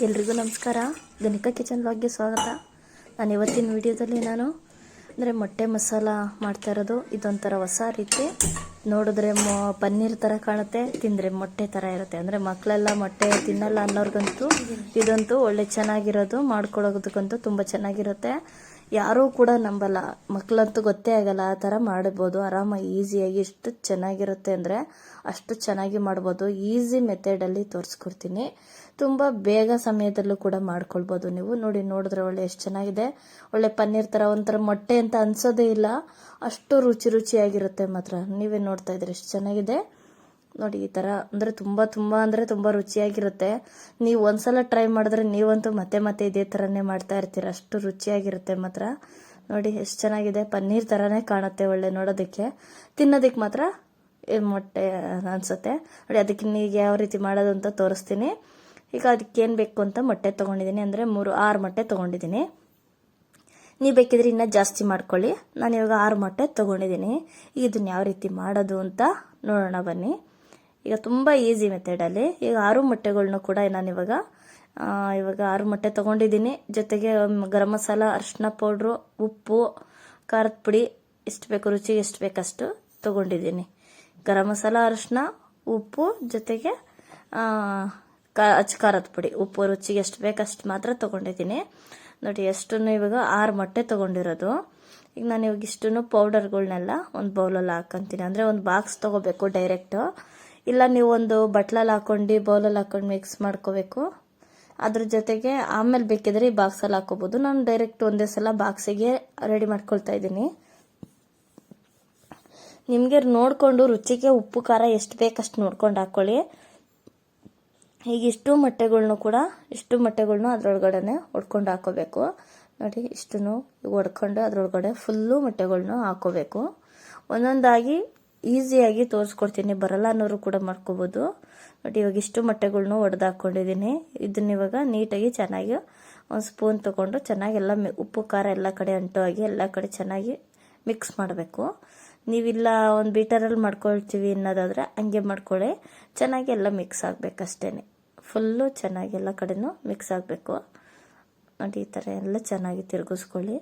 ಎಲ್ರಿಗೂ ನಮಸ್ಕಾರ. ಗಣಿಕಾ ಕಿಚನ್ ವ್ಲಾಗ್ಗೆ ಸ್ವಾಗತ. ನಾನು ಇವತ್ತಿನ ವಿಡಿಯೋದಲ್ಲಿ ಅಂದರೆ ಮೊಟ್ಟೆ ಮಸಾಲ ಮಾಡ್ತಾ ಇರೋದು. ಇದೊಂಥರ ಹೊಸ ರೀತಿ. ನೋಡಿದ್ರೆ ಪನ್ನೀರ್ ಥರ ಕಾಣುತ್ತೆ, ತಿಂದರೆ ಮೊಟ್ಟೆ ಥರ ಇರುತ್ತೆ. ಅಂದರೆ ಮಕ್ಕಳೆಲ್ಲ ಮೊಟ್ಟೆ ತಿನ್ನಲ್ಲ ಅನ್ನೋರ್ಗಂತೂ ಇದಂತೂ ಒಳ್ಳೆ ಚೆನ್ನಾಗಿರೋದು. ಮಾಡ್ಕೊಡೋದಕ್ಕಂತೂ ತುಂಬ ಚೆನ್ನಾಗಿರುತ್ತೆ. ಯಾರೂ ಕೂಡ ನಂಬಲ್ಲ, ಮಕ್ಕಳಂತೂ ಗೊತ್ತೇ ಆಗಲ್ಲ. ಆ ಥರ ಮಾಡ್ಬೋದು ಆರಾಮಾಗಿ ಈಸಿಯಾಗಿ. ಎಷ್ಟು ಚೆನ್ನಾಗಿರುತ್ತೆ ಅಂದರೆ ಅಷ್ಟು ಚೆನ್ನಾಗಿ ಮಾಡ್ಬೋದು. ಈಸಿ ಮೆಥಡಲ್ಲಿ ತೋರಿಸ್ಕೊಡ್ತೀನಿ. ತುಂಬ ಬೇಗ ಸಮಯದಲ್ಲೂ ಕೂಡ ಮಾಡ್ಕೊಳ್ಬೋದು ನೀವು. ನೋಡಿದ್ರೆ ಒಳ್ಳೆ ಎಷ್ಟು ಚೆನ್ನಾಗಿದೆ. ಒಳ್ಳೆ ಪನ್ನೀರ್ ಥರ ಒಂಥರ ಮೊಟ್ಟೆ ಅಂತ ಅನ್ಸೋದೇ ಇಲ್ಲ, ಅಷ್ಟು ರುಚಿಯಾಗಿರುತ್ತೆ ಮಾತ್ರ. ನೀವೇ ನೋಡ್ತಾ ಇದ್ದೀರಿ ಎಷ್ಟು ಚೆನ್ನಾಗಿದೆ ನೋಡಿ. ಈ ಥರ ಅಂದರೆ ತುಂಬ ರುಚಿಯಾಗಿರುತ್ತೆ. ನೀವು ಒಂದ್ಸಲ ಟ್ರೈ ಮಾಡಿದ್ರೆ ನೀವಂತೂ ಮತ್ತೆ ಇದೇ ಥರನೇ ಮಾಡ್ತಾ ಇರ್ತೀರ. ಅಷ್ಟು ರುಚಿಯಾಗಿರುತ್ತೆ ಮಾತ್ರ. ನೋಡಿ ಎಷ್ಟು ಚೆನ್ನಾಗಿದೆ. ಪನ್ನೀರ್ ಥರನೇ ಕಾಣುತ್ತೆ ಒಳ್ಳೆ ನೋಡೋದಕ್ಕೆ. ತಿನ್ನೋದಕ್ಕೆ ಮಾತ್ರ ಮೊಟ್ಟೆ ಅನಿಸುತ್ತೆ ನೋಡಿ. ಅದಕ್ಕೆ ಈಗ ಯಾವ ರೀತಿ ಮಾಡೋದು ಅಂತ ತೋರಿಸ್ತೀನಿ. ಈಗ ಅದಕ್ಕೇನು ಬೇಕು ಅಂತ ಮೊಟ್ಟೆ ತೊಗೊಂಡಿದ್ದೀನಿ. ಅಂದರೆ 6 ಮೊಟ್ಟೆ ತೊಗೊಂಡಿದ್ದೀನಿ. ನೀವು ಬೇಕಿದ್ರೆ ಇನ್ನೂ ಜಾಸ್ತಿ ಮಾಡ್ಕೊಳ್ಳಿ. ನಾನು ಇವಾಗ 6 ಮೊಟ್ಟೆ ತೊಗೊಂಡಿದ್ದೀನಿ. ಇದನ್ನು ಯಾವ ರೀತಿ ಮಾಡೋದು ಅಂತ ನೋಡೋಣ ಬನ್ನಿ. ಈಗ ತುಂಬ ಈಸಿ ಮೆಥಡಲ್ಲಿ ಈಗ 6 ಮೊಟ್ಟೆಗಳ್ನು ಕೂಡ ನಾನು ಇವಾಗ 6 ಮೊಟ್ಟೆ ತೊಗೊಂಡಿದ್ದೀನಿ. ಜೊತೆಗೆ ಗರಂ ಮಸಾಲ, ಅರಿಶಿನ ಪೌಡ್ರು, ಉಪ್ಪು, ಖಾರದ ಪುಡಿ ಎಷ್ಟು ಬೇಕು, ರುಚಿಗೆ ಎಷ್ಟು ಬೇಕಷ್ಟು ತೊಗೊಂಡಿದ್ದೀನಿ. ಗರಂ ಮಸಾಲ, ಅರಿಶಿನ, ಉಪ್ಪು, ಜೊತೆಗೆ ಖಾರದ ಪುಡಿ, ಉಪ್ಪು ರುಚಿಗೆ ಎಷ್ಟು ಬೇಕಷ್ಟು ಮಾತ್ರ ತೊಗೊಂಡಿದ್ದೀನಿ. ನೋಡಿ ಎಷ್ಟನ್ನು ಇವಾಗ 6 ಮೊಟ್ಟೆ ತೊಗೊಂಡಿರೋದು. ಈಗ ನಾನು ಇವಾಗ ಇಷ್ಟನ್ನು ಪೌಡರ್ಗಳನ್ನೆಲ್ಲ ಒಂದು ಬೌಲಲ್ಲಿ ಹಾಕೊಂತೀನಿ. ಅಂದರೆ ಒಂದು ಬಾಕ್ಸ್ ತೊಗೋಬೇಕು ಡೈರೆಕ್ಟು. ಇಲ್ಲ ನೀವು ಒಂದು ಬಟ್ಲಲ್ಲಿ ಹಾಕೊಂಡು ಬೌಲಲ್ಲಿ ಹಾಕೊಂಡು ಮಿಕ್ಸ್ ಮಾಡ್ಕೋಬೇಕು. ಅದ್ರ ಜೊತೆಗೆ ಆಮೇಲೆ ಬೇಕಿದ್ರೆ ಈ ಬಾಕ್ಸಲ್ಲಿ ಹಾಕೋಬೋದು. ನಾನು ಡೈರೆಕ್ಟ್ ಒಂದೇ ಸಲ ಬಾಕ್ಸಿಗೆ ರೆಡಿ ಮಾಡ್ಕೊಳ್ತಾ ಇದ್ದೀನಿ. ನಿಮಗೆ ನೋಡಿಕೊಂಡು ರುಚಿಗೆ ಉಪ್ಪು ಖಾರ ಎಷ್ಟು ಬೇಕಷ್ಟು ನೋಡ್ಕೊಂಡು ಹಾಕ್ಕೊಳ್ಳಿ. ಈಗ ಇಷ್ಟು ಮೊಟ್ಟೆಗಳ್ನು ಅದರೊಳಗಡೆ ಹೊಡ್ಕೊಂಡು ಹಾಕೋಬೇಕು. ನೋಡಿ ಇಷ್ಟನ್ನು ಹೊಡ್ಕೊಂಡು ಅದರೊಳಗಡೆ ಫುಲ್ಲು ಮೊಟ್ಟೆಗಳ್ನು ಹಾಕೋಬೇಕು. ಒಂದೊಂದಾಗಿ ಈಸಿಯಾಗಿ ತೋರಿಸ್ಕೊಡ್ತೀನಿ. ಬರಲ್ಲ ಅನ್ನೋರು ಕೂಡ ಮಾಡ್ಕೋಬೋದು. ನೋಡಿ ಇವಾಗ ಇಷ್ಟು ಮೊಟ್ಟೆಗಳ್ನು ಹೊಡೆದು ಹಾಕ್ಕೊಂಡಿದ್ದೀನಿ. ಇದನ್ನ ಇವಾಗ ನೀಟಾಗಿ ಚೆನ್ನಾಗಿ ಒಂದು ಸ್ಪೂನ್ ತೊಗೊಂಡು ಚೆನ್ನಾಗಿ ಎಲ್ಲ ಉಪ್ಪು ಖಾರ ಎಲ್ಲ ಕಡೆ ಅಂಟುವಾಗಿ ಎಲ್ಲ ಕಡೆ ಚೆನ್ನಾಗಿ ಮಿಕ್ಸ್ ಮಾಡಬೇಕು. ನೀವಿಲ್ಲ ಒಂದು ಬೀಟರಲ್ಲಿ ಮಾಡ್ಕೊಳ್ತೀವಿ ಅನ್ನೋದಾದರೆ ಹಂಗೆ ಮಾಡ್ಕೊಳ್ಳಿ. ಚೆನ್ನಾಗಿ ಎಲ್ಲ ಮಿಕ್ಸ್ ಆಗಬೇಕಷ್ಟೇ. ಫುಲ್ಲು ಚೆನ್ನಾಗಿ ಎಲ್ಲ ಕಡೆನೂ ಮಿಕ್ಸ್ ಆಗಬೇಕು. ನೋಡಿ ಈ ಥರ ಎಲ್ಲ ಚೆನ್ನಾಗಿ ತಿರುಗಿಸ್ಕೊಳ್ಳಿ.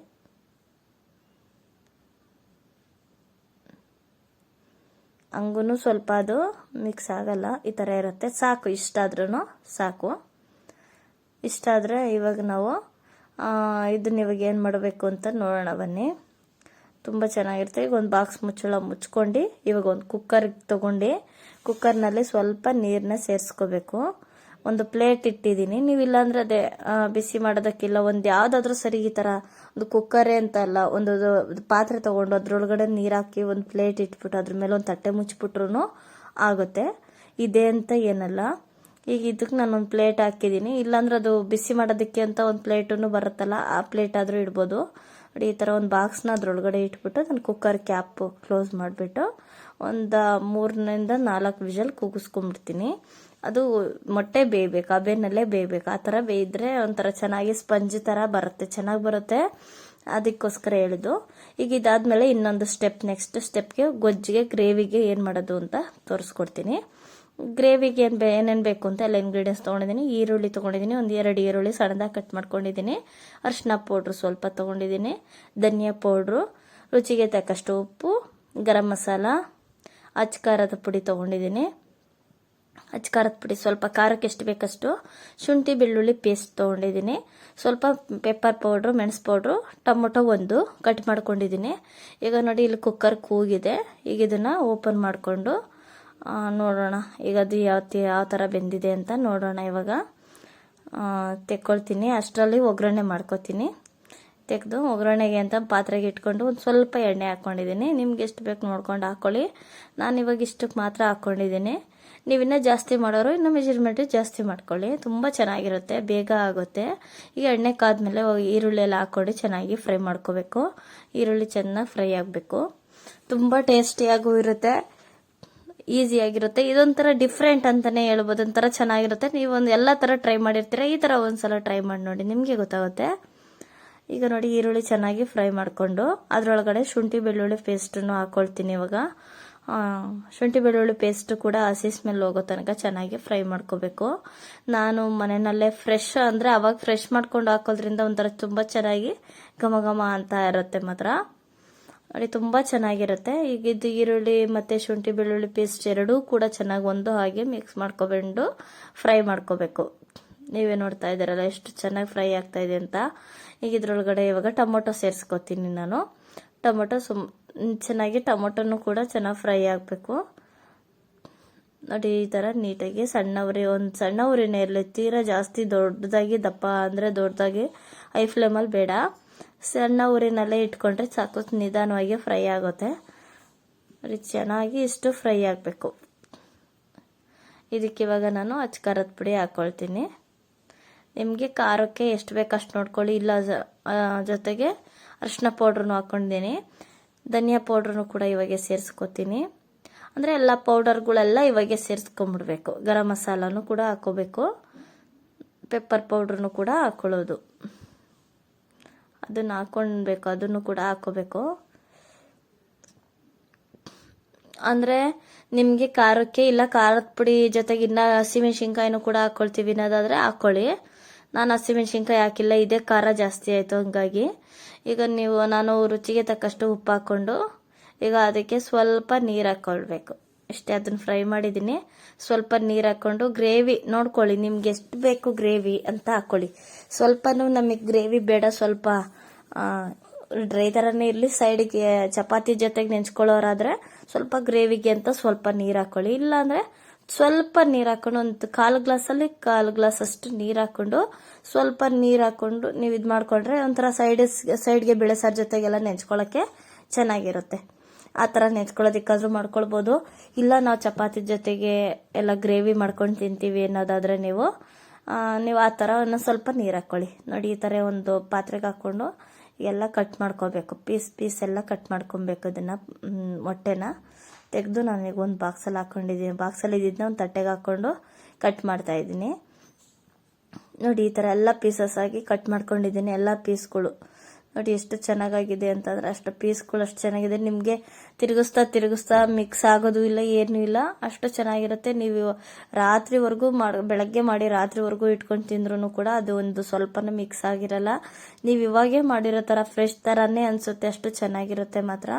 ಹಂಗೂ ಸ್ವಲ್ಪ ಅದು ಮಿಕ್ಸ್ ಆಗಲ್ಲ, ಈ ಥರ ಇರುತ್ತೆ. ಸಾಕು, ಇಷ್ಟಾದ್ರೂ ಸಾಕು. ಇಷ್ಟಾದರೆ ಇವಾಗ ನಾವು ಇದನ್ನ ಇವಾಗ ಏನು ಮಾಡಬೇಕು ಅಂತ ನೋಡೋಣ ಬನ್ನಿ. ತುಂಬ ಚೆನ್ನಾಗಿರುತ್ತೆ. ಈಗ ಒಂದು ಬಾಕ್ಸ್ ಮುಚ್ಚಳ ಮುಚ್ಕೊಂಡು ಇವಾಗ ಒಂದು ಕುಕ್ಕರ್ ತೊಗೊಂಡು ಕುಕ್ಕರ್ನಲ್ಲಿ ಸ್ವಲ್ಪ ನೀರನ್ನ ಸೇರಿಸ್ಕೋಬೇಕು. ಒಂದು ಪ್ಲೇಟ್ ಇಟ್ಟಿದ್ದೀನಿ. ನೀವು ಇಲ್ಲಾಂದ್ರೆ ಅದೇ ಬಿಸಿ ಮಾಡೋದಕ್ಕಿಲ್ಲ ಒಂದು ಯಾವುದಾದ್ರೂ ಸರಿ. ಈ ಥರ ಒಂದು ಕುಕ್ಕರೇ ಅಂತ ಅಲ್ಲ, ಒಂದು ಪಾತ್ರೆ ತೊಗೊಂಡು ಅದ್ರೊಳಗಡೆ ನೀರು ಹಾಕಿ ಒಂದು ಪ್ಲೇಟ್ ಇಟ್ಬಿಟ್ಟು ಅದ್ರ ಮೇಲೆ ಒಂದು ತಟ್ಟೆ ಮುಚ್ಚಿಬಿಟ್ರು ಆಗುತ್ತೆ. ಇದೇ ಅಂತ ಏನಲ್ಲ. ಈಗ ಇದಕ್ಕೆ ನಾನು ಒಂದು ಪ್ಲೇಟ್ ಹಾಕಿದ್ದೀನಿ. ಇಲ್ಲಾಂದ್ರೆ ಅದು ಬಿಸಿ ಮಾಡೋದಕ್ಕೆ ಅಂತ ಒಂದು ಪ್ಲೇಟನ್ನು ಬರುತ್ತಲ್ಲ, ಆ ಪ್ಲೇಟ್ ಆದರೂ ಇಡ್ಬೋದು. ನೋಡಿ ಈ ಥರ ಒಂದು ಬಾಕ್ಸ್ನ ಅದ್ರೊಳಗಡೆ ಇಟ್ಬಿಟ್ಟು ನಾನು ಕುಕ್ಕರ್ ಕ್ಯಾಪ್ ಕ್ಲೋಸ್ ಮಾಡಿಬಿಟ್ಟು ಒಂದು 3ರಿಂದ 4 ವಿಷಲ್ ಕೂಗಿಸ್ಕೊಂಡ್ಬಿಡ್ತೀನಿ. ಅದು ಮೊಟ್ಟೆ ಬೇಯಬೇಕು, ಆ ಬೇನಲ್ಲೇ ಬೇಯಬೇಕು. ಆ ಥರ ಬೇಯಿದ್ರೆ ಒಂಥರ ಚೆನ್ನಾಗಿ ಸ್ಪಂಜ್ ಥರ ಬರುತ್ತೆ, ಚೆನ್ನಾಗಿ ಬರುತ್ತೆ. ಅದಕ್ಕೋಸ್ಕರ ಹೇಳಿದ್ದು. ಈಗ ಇದಾದ್ಮೇಲೆ ಇನ್ನೊಂದು ನೆಕ್ಸ್ಟ್ ಸ್ಟೆಪ್ಗೆ ಗೊಜ್ಜಿಗೆ ಗ್ರೇವಿಗೆ ಏನು ಮಾಡೋದು ಅಂತ ತೋರಿಸ್ಕೊಡ್ತೀನಿ. ಗ್ರೇವಿಗೆ ಏನೇನು ಬೇಕು ಅಂತ ಎಲ್ಲ ಇಂಗ್ರೀಡಿಯೆಂಟ್ಸ್ ತೊಗೊಂಡಿದ್ದೀನಿ. ಈರುಳ್ಳಿ ತೊಗೊಂಡಿದ್ದೀನಿ, ಒಂದು 2 ಈರುಳ್ಳಿ ಸಣ್ಣದಾಗಿ ಕಟ್ ಮಾಡ್ಕೊಂಡಿದ್ದೀನಿ. ಅರಿಶಿನ ಪೌಡ್ರು ಸ್ವಲ್ಪ ತೊಗೊಂಡಿದ್ದೀನಿ, ಧನಿಯಾ ಪೌಡ್ರು, ರುಚಿಗೆ ತಕ್ಕಷ್ಟು ಉಪ್ಪು, ಗರಂ ಮಸಾಲ, ಅಚ್ಚ ಖಾರದ ಪುಡಿ ತೊಗೊಂಡಿದ್ದೀನಿ. ಅಚ್ಚ ಖಾರದ ಪುಡಿ ಸ್ವಲ್ಪ ಖಾರಕ್ಕೆ ಎಷ್ಟು ಬೇಕಷ್ಟು, ಶುಂಠಿ ಬೆಳ್ಳುಳ್ಳಿ ಪೇಸ್ಟ್ ತೊಗೊಂಡಿದ್ದೀನಿ, ಸ್ವಲ್ಪ ಪೆಪ್ಪರ್ ಪೌಡ್ರು, ಮೆಣಸು ಪೌಡ್ರು, ಟೊಮೊಟೊ 1 ಕಟ್ ಮಾಡ್ಕೊಂಡಿದ್ದೀನಿ. ಈಗ ನೋಡಿ ಇಲ್ಲಿ ಕುಕ್ಕರ್ ಕೂಗಿದೆ. ಈಗ ಇದನ್ನು ಓಪನ್ ಮಾಡಿಕೊಂಡು ನೋಡೋಣ ಈಗ ಅದು ಯಾವ ಥರ ಬೆಂದಿದೆ ಅಂತ ನೋಡೋಣ. ಇವಾಗ ತೆಕ್ಕೊಳ್ತೀನಿ. ಅಷ್ಟರಲ್ಲಿ ಒಗ್ಗರಣೆ ಮಾಡ್ಕೊತೀನಿ. ತೆಗೆದು ಒಗ್ಗರಣೆಗೆ ಅಂತ ಪಾತ್ರೆಗೆ ಇಟ್ಕೊಂಡು ಒಂದು ಸ್ವಲ್ಪ ಎಣ್ಣೆ ಹಾಕ್ಕೊಂಡಿದ್ದೀನಿ. ನಿಮ್ಗೆ ಎಷ್ಟು ಬೇಕು ನೋಡ್ಕೊಂಡು ಹಾಕ್ಕೊಳ್ಳಿ. ನಾನು ಇವಾಗ ಇಷ್ಟಕ್ಕೆ ಮಾತ್ರ ಹಾಕ್ಕೊಂಡಿದ್ದೀನಿ. ನೀವಿನ್ನೂ ಜಾಸ್ತಿ ಮಾಡೋರು ಇನ್ನೂ ಮೆಜರ್ಮೆಂಟ್ ಜಾಸ್ತಿ ಮಾಡ್ಕೊಳ್ಳಿ. ತುಂಬ ಚೆನ್ನಾಗಿರುತ್ತೆ, ಬೇಗ ಆಗುತ್ತೆ. ಈಗ ಎಣ್ಣೆ ಕಾದ್ಮೇಲೆ ಈರುಳ್ಳಿ ಎಲ್ಲ ಹಾಕ್ಕೊಂಡು ಚೆನ್ನಾಗಿ ಫ್ರೈ ಮಾಡ್ಕೋಬೇಕು. ಈರುಳ್ಳಿ ಚೆನ್ನಾಗಿ ಫ್ರೈ ಆಗಬೇಕು. ತುಂಬ ಟೇಸ್ಟಿಯಾಗೂ ಇರುತ್ತೆ, ಈಸಿಯಾಗಿರುತ್ತೆ. ಇದೊಂಥರ ಡಿಫ್ರೆಂಟ್ ಅಂತಲೇ ಹೇಳ್ಬೋದು. ಒಂಥರ ಚೆನ್ನಾಗಿರುತ್ತೆ. ನೀವು ಎಲ್ಲ ಥರ ಟ್ರೈ ಮಾಡಿರ್ತೀರ, ಈ ಥರ ಒಂದ್ಸಲ ಟ್ರೈ ಮಾಡಿ ನೋಡಿ, ನಿಮಗೆ ಗೊತ್ತಾಗುತ್ತೆ. ಈಗ ನೋಡಿ ಈರುಳ್ಳಿ ಚೆನ್ನಾಗಿ ಫ್ರೈ ಮಾಡಿಕೊಂಡು ಅದರೊಳಗಡೆ ಶುಂಠಿ ಬೆಳ್ಳುಳ್ಳಿ ಪೇಸ್ಟನ್ನು ಹಾಕ್ಕೊಳ್ತೀನಿ. ಇವಾಗ ಶುಂಠಿ ಬೆಳ್ಳುಳ್ಳಿ ಪೇಸ್ಟ್ ಕೂಡ ಹಸಿ ಸ್ಮೆಲ್ ಹೋಗೋ ತನಕ ಚೆನ್ನಾಗಿ ಫ್ರೈ ಮಾಡ್ಕೋಬೇಕು. ನಾನು ಮನೆಯಲ್ಲೇ ಫ್ರೆಶ್ ಅಂದರೆ ಅವಾಗ ಫ್ರೆಶ್ ಮಾಡ್ಕೊಂಡು ಹಾಕೋದ್ರಿಂದ ಒಂಥರ ತುಂಬ ಚೆನ್ನಾಗಿ ಘಮ ಘಮ ಅಂತ ಇರುತ್ತೆ ಮಾತ್ರ. ನೋಡಿ ತುಂಬ ಚೆನ್ನಾಗಿರುತ್ತೆ. ಈಗ ಇದು ಈರುಳ್ಳಿ ಮತ್ತು ಶುಂಠಿ ಬೆಳ್ಳುಳ್ಳಿ ಪೇಸ್ಟ್ ಎರಡೂ ಕೂಡ ಚೆನ್ನಾಗಿ ಒಂದು ಹಾಗೆ ಮಿಕ್ಸ್ ಮಾಡ್ಕೊಬಂಡು ಫ್ರೈ ಮಾಡ್ಕೋಬೇಕು. ನೀವೇ ನೋಡ್ತಾ ಇದ್ದೀರಲ್ಲ ಎಷ್ಟು ಚೆನ್ನಾಗಿ ಫ್ರೈ ಆಗ್ತಾ ಇದೆ ಅಂತ. ಈಗ ಇದ್ರೊಳಗಡೆ ಇವಾಗ ಟೊಮೊಟೊ ಸೇರಿಸ್ಕೊತೀನಿ ನಾನು. ಟೊಮೊಟೊ ಚೆನ್ನಾಗಿ ಟೊಮೊಟೊನು ಕೂಡ ಚೆನ್ನಾಗಿ ಫ್ರೈ ಆಗಬೇಕು. ನೋಡಿ ಈ ಥರ ನೀಟಾಗಿ ಒಂದು ಸಣ್ಣ ಉರಿನೇ ಇರಲಿ, ತೀರಾ ಜಾಸ್ತಿ ದೊಡ್ಡದಾಗಿ ದಪ್ಪ ಅಂದರೆ ದೊಡ್ಡದಾಗಿ ಹೈ ಫ್ಲೇಮಲ್ಲಿ ಬೇಡ, ಸಣ್ಣ ಉರಿನಲ್ಲೇ ಇಟ್ಕೊಂಡ್ರೆ ಸಾಕು, ನಿಧಾನವಾಗಿ ಫ್ರೈ ಆಗುತ್ತೆ. ನೋಡಿ ಚೆನ್ನಾಗಿ ಇಷ್ಟು ಫ್ರೈ ಆಗಬೇಕು. ಇದಕ್ಕೆ ಇವಾಗ ನಾನು ಖಾರದ ಪುಡಿ ಹಾಕ್ಕೊಳ್ತೀನಿ. ನಿಮಗೆ ಖಾರಕ್ಕೆ ಎಷ್ಟು ಬೇಕು ಅಷ್ಟು ನೋಡ್ಕೊಳ್ಳಿ. ಇಲ್ಲ ಜೊತೆಗೆ ಅರಿಶಿನ ಪೌಡ್ರನ್ನು ಹಾಕ್ಕೊಂಡಿದ್ದೀನಿ, ಧನಿಯಾ ಪೌಡ್ರನ್ನು ಕೂಡ ಇವಾಗೆ ಸೇರಿಸ್ಕೊತೀನಿ. ಅಂದರೆ ಎಲ್ಲ ಪೌಡರ್ಗಳೆಲ್ಲ ಇವಾಗೆ ಸೇರಿಸ್ಕೊಂಡ್ಬಿಡ್ಬೇಕು. ಗರಂ ಮಸಾಲನೂ ಕೂಡ ಹಾಕ್ಕೋಬೇಕು, ಪೆಪ್ಪರ್ ಪೌಡ್ರನ್ನು ಕೂಡ ಹಾಕ್ಕೊಳ್ಳೋದು, ಅದನ್ನು ಹಾಕ್ಕೊಳ್ಬೇಕು, ಅದನ್ನು ಕೂಡ ಹಾಕ್ಕೋಬೇಕು. ಅಂದರೆ ನಿಮಗೆ ಖಾರಕ್ಕೆ ಇಲ್ಲ ಖಾರದ ಪುಡಿ ಜೊತೆಗೆ ಇನ್ನು ಹಸಿಮೆಣ್ಸಿನ್ಕಾಯಿನೂ ಕೂಡ ಹಾಕ್ಕೊಳ್ತೀವಿ ಅನ್ನೋದಾದರೆ ಹಾಕ್ಕೊಳ್ಳಿ. ನಾನು ಹಸಿಮೆಣ್ಸಿನ್ಕಾಯಿ ಹಾಕಿಲ್ಲ, ಇದೇ ಖಾರ ಜಾಸ್ತಿ ಆಯಿತು, ಹಂಗಾಗಿ ಈಗ ನಾನು ರುಚಿಗೆ ತಕ್ಕಷ್ಟು ಉಪ್ಪು ಹಾಕ್ಕೊಂಡು ಈಗ ಅದಕ್ಕೆ ಸ್ವಲ್ಪ ನೀರು ಹಾಕ್ಕೊಳ್ಬೇಕು. ಇಷ್ಟೇ, ಅದನ್ನು ಫ್ರೈ ಮಾಡಿದ್ದೀನಿ. ಸ್ವಲ್ಪ ನೀರು ಹಾಕ್ಕೊಂಡು ಗ್ರೇವಿ ನೋಡ್ಕೊಳ್ಳಿ, ನಿಮ್ಗೆ ಎಷ್ಟು ಬೇಕು ಗ್ರೇವಿ ಅಂತ ಹಾಕ್ಕೊಳ್ಳಿ. ಸ್ವಲ್ಪನೂ ನಮಗೆ ಗ್ರೇವಿ ಬೇಡ, ಸ್ವಲ್ಪ ಡ್ರೈ ಥರನೇ ಇರಲಿ. ಸೈಡಿಗೆ ಚಪಾತಿ ಜೊತೆಗೆ ನೆಂಚ್ಕೊಳ್ಳೋರಾದರೆ ಸ್ವಲ್ಪ ಗ್ರೇವಿಗೆ ಅಂತ ಸ್ವಲ್ಪ ನೀರು ಹಾಕ್ಕೊಳ್ಳಿ. ಇಲ್ಲಾಂದರೆ ಸ್ವಲ್ಪ ನೀರು ಹಾಕೊಂಡು ಒಂದು ಕಾಲು ಗ್ಲಾಸ್ ಅಷ್ಟು ನೀರು ಹಾಕ್ಕೊಂಡು ಸ್ವಲ್ಪ ನೀರು ಹಾಕ್ಕೊಂಡು ನೀವು ಇದು ಮಾಡಿಕೊಂಡ್ರೆ ಒಂಥರ ಸೈಡ್ಗೆ ಬೇಳೆ ಸಾರು ಜೊತೆಗೆಲ್ಲ ನೆಂಚ್ಕೊಳ್ಳೋಕ್ಕೆ ಚೆನ್ನಾಗಿರುತ್ತೆ. ಆ ಥರ ನೆಂಚ್ಕೊಳ್ಳೋದಕ್ಕಾದ್ರೂ ಮಾಡ್ಕೊಳ್ಬೋದು. ಇಲ್ಲ ನಾವು ಚಪಾತಿ ಜೊತೆಗೆ ಎಲ್ಲ ಗ್ರೇವಿ ಮಾಡ್ಕೊಂಡು ತಿಂತೀವಿ ಅನ್ನೋದಾದರೆ ನೀವು ಆ ಥರ ಇನ್ನೊಂದು ಸ್ವಲ್ಪ ನೀರು ಹಾಕ್ಕೊಳ್ಳಿ. ನೋಡಿ ಈ ಥರ ಒಂದು ಪಾತ್ರೆಗೆ ಹಾಕ್ಕೊಂಡು ಎಲ್ಲ ಕಟ್ ಮಾಡ್ಕೋಬೇಕು, ಪೀಸ್ ಎಲ್ಲ ಕಟ್ ಮಾಡ್ಕೊಬೇಕು. ಇದನ್ನು ಮೊಟ್ಟೆನ ತೆಗೆದು ನಾನೀಗ ಒಂದು ಬಾಕ್ಸಲ್ಲಿ ಹಾಕ್ಕೊಂಡಿದ್ದೀನಿ. ಬಾಕ್ಸಲ್ಲಿ ಇದ್ದಿದ್ದನ್ನ ಒಂದು ತಟ್ಟೆಗೆ ಹಾಕ್ಕೊಂಡು ಕಟ್ ಮಾಡ್ತಾ ಇದ್ದೀನಿ. ನೋಡಿ ಈ ಥರ ಎಲ್ಲ ಪೀಸಸ್ ಆಗಿ ಕಟ್ ಮಾಡ್ಕೊಂಡಿದ್ದೀನಿ, ಎಲ್ಲ ಪೀಸ್ಗಳು. ನೋಡಿ ಎಷ್ಟು ಚೆನ್ನಾಗಾಗಿದೆ ಅಂತಂದರೆ ಅಷ್ಟು ಪೀಸ್ಗಳು ಅಷ್ಟು ಚೆನ್ನಾಗಿದೆ. ನಿಮಗೆ ತಿರುಗಿಸ್ತಾ ಮಿಕ್ಸ್ ಆಗೋದು ಇಲ್ಲ, ಏನೂ ಇಲ್ಲ, ಅಷ್ಟು ಚೆನ್ನಾಗಿರುತ್ತೆ. ನೀವು ರಾತ್ರಿವರೆಗೂ ಬೆಳಗ್ಗೆ ಮಾಡಿ ರಾತ್ರಿವರೆಗೂ ಇಟ್ಕೊಂಡು ತಿಂದ್ರೂ ಕೂಡ ಅದು ಒಂದು ಸ್ವಲ್ಪನೂ ಮಿಕ್ಸ್ ಆಗಿರಲ್ಲ. ನೀವು ಇವಾಗೇ ಮಾಡಿರೋ ಥರ ಫ್ರೆಶ್ ಥರನೇ ಅನಿಸುತ್ತೆ, ಅಷ್ಟು ಚೆನ್ನಾಗಿರುತ್ತೆ ಮಾತ್ರ.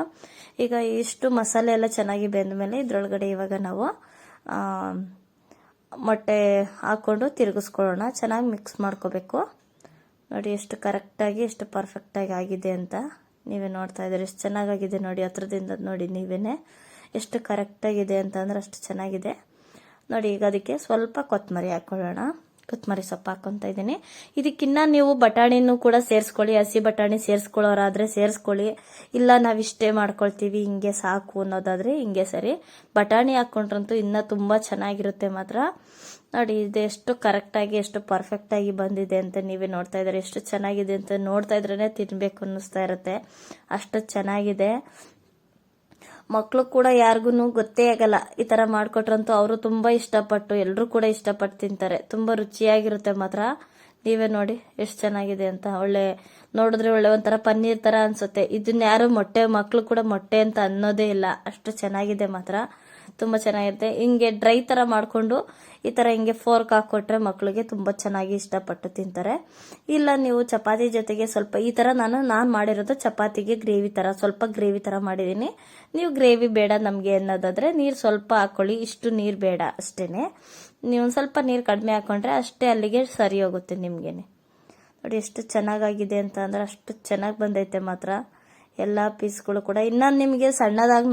ಈಗ ಇಷ್ಟು ಮಸಾಲೆ ಎಲ್ಲ ಚೆನ್ನಾಗಿ ಬೆಂದ ಮೇಲೆ ಇದರೊಳಗಡೆ ಇವಾಗ ನಾವು ಮೊಟ್ಟೆ ಹಾಕ್ಕೊಂಡು ತಿರುಗಿಸ್ಕೊಳ್ಳೋಣ, ಚೆನ್ನಾಗಿ ಮಿಕ್ಸ್ ಮಾಡ್ಕೋಬೇಕು. ನೋಡಿ ಎಷ್ಟು ಕರೆಕ್ಟಾಗಿ ಎಷ್ಟು ಪರ್ಫೆಕ್ಟಾಗಿ ಆಗಿದೆ ಅಂತ ನೀವೇ ನೋಡ್ತಾ ಇದ್ದೀರಿ. ಎಷ್ಟು ಚೆನ್ನಾಗಾಗಿದೆ ನೋಡಿ, ಹತ್ರದಿಂದ ನೋಡಿ ನೀವೇ ಎಷ್ಟು ಕರೆಕ್ಟಾಗಿದೆ ಅಂತಂದ್ರೆ ಅಷ್ಟು ಚೆನ್ನಾಗಿದೆ ನೋಡಿ. ಈಗ ಅದಕ್ಕೆ ಸ್ವಲ್ಪ ಕೊತ್ತಂಬರಿ ಹಾಕ್ಕೊಳ್ಳೋಣ, ಕೊತ್ತಂಬರಿ ಸೊಪ್ಪು ಹಾಕ್ಕೊತಾ ಇದ್ದೀನಿ. ಇದಕ್ಕಿನ್ನ ನೀವು ಬಟಾಣಿನೂ ಕೂಡ ಸೇರಿಸ್ಕೊಳ್ಳಿ, ಹಸಿ ಬಟಾಣಿ ಸೇರಿಸ್ಕೊಳ್ಳೋರಾದರೆ ಸೇರಿಸ್ಕೊಳ್ಳಿ. ಇಲ್ಲ ನಾವಿಷ್ಟೇ ಮಾಡ್ಕೊಳ್ತೀವಿ ಹಿಂಗೆ ಸಾಕು ಅನ್ನೋದಾದರೆ ಹಿಂಗೆ ಸರಿ. ಬಟಾಣಿ ಹಾಕ್ಕೊಂಡ್ರಂತೂ ಇನ್ನೂ ತುಂಬ ಚೆನ್ನಾಗಿರುತ್ತೆ ಮಾತ್ರ. ನೋಡಿ ಇದು ಎಷ್ಟು ಕರೆಕ್ಟಾಗಿ ಎಷ್ಟು ಪರ್ಫೆಕ್ಟಾಗಿ ಬಂದಿದೆ ಅಂತ ನೀವೇ ನೋಡ್ತಾ ಇದ್ದಾರೆ. ಎಷ್ಟು ಚೆನ್ನಾಗಿದೆ ಅಂತ ನೋಡ್ತಾ ಇದ್ರೇ ತಿನ್ನಬೇಕು ಅನ್ನಿಸ್ತಾ ಇರುತ್ತೆ, ಅಷ್ಟು ಚೆನ್ನಾಗಿದೆ. ಮಕ್ಕಳು ಕೂಡ ಯಾರಿಗೂ ಗೊತ್ತೇ ಆಗಲ್ಲ, ಈ ಥರ ಮಾಡಿಕೊಟ್ರಂತೂ ಅವರು ತುಂಬ ಇಷ್ಟಪಟ್ಟು ಎಲ್ಲರೂ ಕೂಡ ಇಷ್ಟಪಟ್ಟು ತಿಂತಾರೆ. ತುಂಬ ರುಚಿಯಾಗಿರುತ್ತೆ ಮಾತ್ರ. ನೀವೇ ನೋಡಿ ಎಷ್ಟು ಚೆನ್ನಾಗಿದೆ ಅಂತ. ನೋಡಿದ್ರೆ ಒಳ್ಳೆ ಒಂಥರ ಪನ್ನೀರ್ ಥರ ಅನಿಸುತ್ತೆ. ಇದನ್ನ ಯಾರು ಮಕ್ಕಳು ಕೂಡ ಮೊಟ್ಟೆ ಅಂತ ಅನ್ನೋದೇ ಇಲ್ಲ, ಅಷ್ಟು ಚೆನ್ನಾಗಿದೆ ಮಾತ್ರ. ತುಂಬ ಚೆನ್ನಾಗಿರುತ್ತೆ. ಹಿಂಗೆ ಡ್ರೈ ಥರ ಮಾಡಿಕೊಂಡು ಈ ಥರ ಹಿಂಗೆ ಫೋರ್ಕ್ ಹಾಕ್ಕೊಟ್ರೆ ಮಕ್ಕಳಿಗೆ ತುಂಬ ಚೆನ್ನಾಗಿ ಇಷ್ಟಪಟ್ಟು ತಿಂತಾರೆ. ಇಲ್ಲ ನೀವು ಚಪಾತಿ ಜೊತೆಗೆ ಸ್ವಲ್ಪ ಈ ಥರ ನಾನು ಮಾಡಿರೋದು ಚಪಾತಿಗೆ ಗ್ರೇವಿ ಥರ ಸ್ವಲ್ಪ ಗ್ರೇವಿ ಥರ ಮಾಡಿದ್ದೀನಿ. ನೀವು ಗ್ರೇವಿ ಬೇಡ ನಮಗೆ ಅನ್ನೋದಾದರೆ ನೀರು ಸ್ವಲ್ಪ ಹಾಕ್ಕೊಳ್ಳಿ, ಇಷ್ಟು ನೀರು ಬೇಡ ಅಷ್ಟೇ. ನೀವು ಒಂದು ಸ್ವಲ್ಪ ನೀರು ಕಡಿಮೆ ಹಾಕ್ಕೊಂಡ್ರೆ ಅಷ್ಟೇ ಅಲ್ಲಿಗೆ ಸರಿ ಹೋಗುತ್ತೆ ನಿಮಗೇನೆ. ನೋಡಿ ಎಷ್ಟು ಚೆನ್ನಾಗಾಗಿದೆ ಅಂತ ಅಂದರೆ ಅಷ್ಟು ಚೆನ್ನಾಗಿ ಬಂದೈತೆ ಮಾತ್ರ ಎಲ್ಲ ಪೀಸ್ಗಳು ಕೂಡ. ಇನ್ನು ನಿಮಗೆ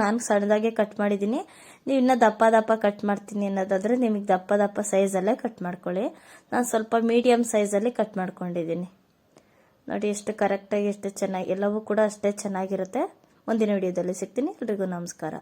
ನಾನು ಸಣ್ಣದಾಗೆ ಕಟ್ ಮಾಡಿದ್ದೀನಿ. ನೀವು ಇನ್ನೂ ದಪ್ಪ ಕಟ್ ಮಾಡ್ತೀನಿ ಅನ್ನೋದಾದರೆ ನಿಮಗೆ ದಪ್ಪ ಸೈಜಲ್ಲೇ ಕಟ್ ಮಾಡ್ಕೊಳ್ಳಿ. ನಾನು ಸ್ವಲ್ಪ ಮೀಡಿಯಮ್ ಸೈಜಲ್ಲಿ ಕಟ್ ಮಾಡ್ಕೊಂಡಿದ್ದೀನಿ. ನೋಡಿ ಎಷ್ಟು ಕರೆಕ್ಟಾಗಿ ಎಷ್ಟು ಚೆನ್ನಾಗಿ ಎಲ್ಲವೂ ಕೂಡ ಅಷ್ಟೇ ಚೆನ್ನಾಗಿರುತ್ತೆ. ಮುಂದಿನ ವಿಡಿಯೋದಲ್ಲಿ ಸಿಗ್ತೀನಿ. ಎಲ್ರಿಗೂ ನಮಸ್ಕಾರ.